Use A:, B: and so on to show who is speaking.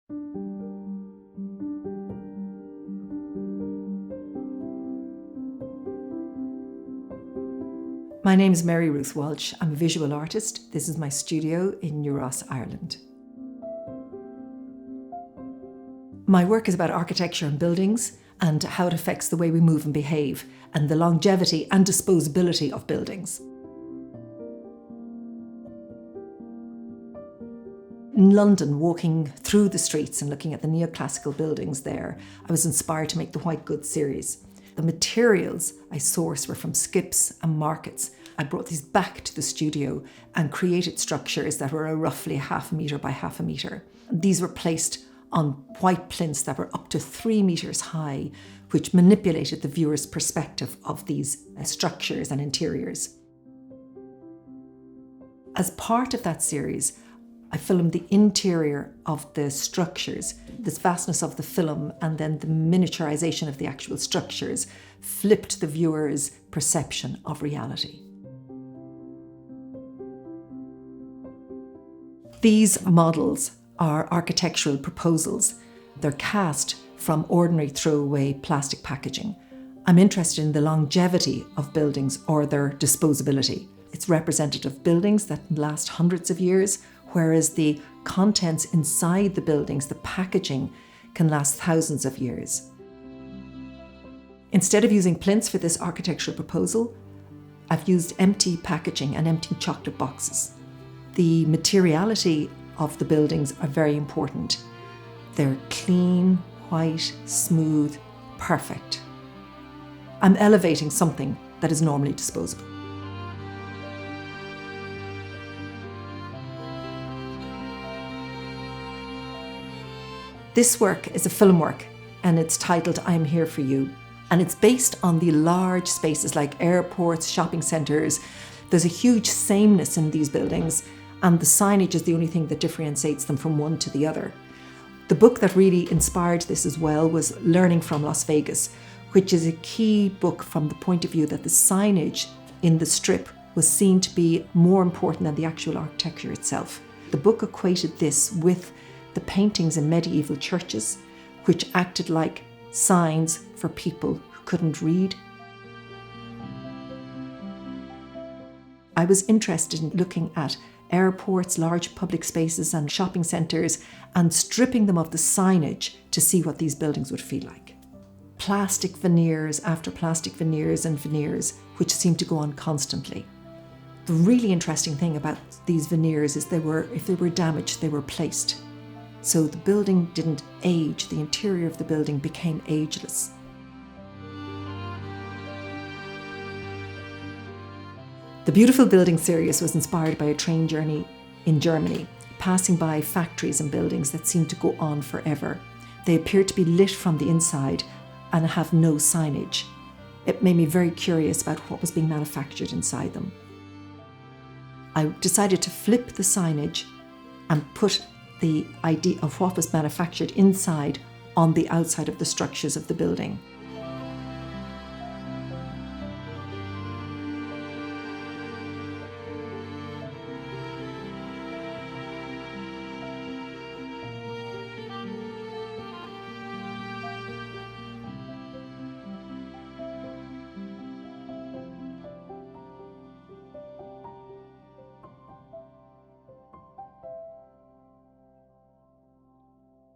A: My name is Mary-Ruth Walsh. I'm a visual artist. This is my studio in New Ross, Ireland. My work is about architecture and buildings and how it affects the way we move and behave, and the longevity and disposability of buildings. In London, walking through the streets and looking at the neoclassical buildings there, I was inspired to make the White Goods series. The materials I sourced were from skips and markets. I brought these back to the studio and created structures that were roughly 1/2 metre by 1/2 metre. These were placed on white plinths that were up to 3 metres high, which manipulated the viewer's perspective of these structures and interiors. As part of that series, I filmed the interior of the structures. This vastness of the film and then the miniaturization of the actual structures flipped the viewer's perception of reality. These models are architectural proposals. They're cast from ordinary throwaway plastic packaging. I'm interested in the longevity of buildings or their disposability. It's representative of buildings that last hundreds of years, whereas the contents inside the buildings, the packaging, can last thousands of years. Instead of using plinths for this architectural proposal, I've used empty packaging and empty chocolate boxes. The materiality of the buildings are very important. They're clean, white, smooth, perfect. I'm elevating something that is normally disposable. This work is a film work and it's titled I'm Here For You. And it's based on the large spaces like airports, shopping centres. There's a huge sameness in these buildings and the signage is the only thing that differentiates them from one to the other. The book that really inspired this as well was Learning from Las Vegas, which is a key book from the point of view that the signage in the strip was seen to be more important than the actual architecture itself. The book equated this with the paintings in medieval churches, which acted like signs for people who couldn't read. I was interested in looking at airports, large public spaces and shopping centres and stripping them of the signage to see what these buildings would feel like. Plastic veneers after plastic veneers and veneers, which seem to go on constantly. The really interesting thing about these veneers is if they were damaged, they were placed. So the building didn't age, the interior of the building became ageless. The Beautiful Building series was inspired by a train journey in Germany, passing by factories and buildings that seemed to go on forever. They appeared to be lit from the inside and have no signage. It made me very curious about what was being manufactured inside them. I decided to flip the signage and put the idea of what was manufactured inside on the outside of the structures of the building.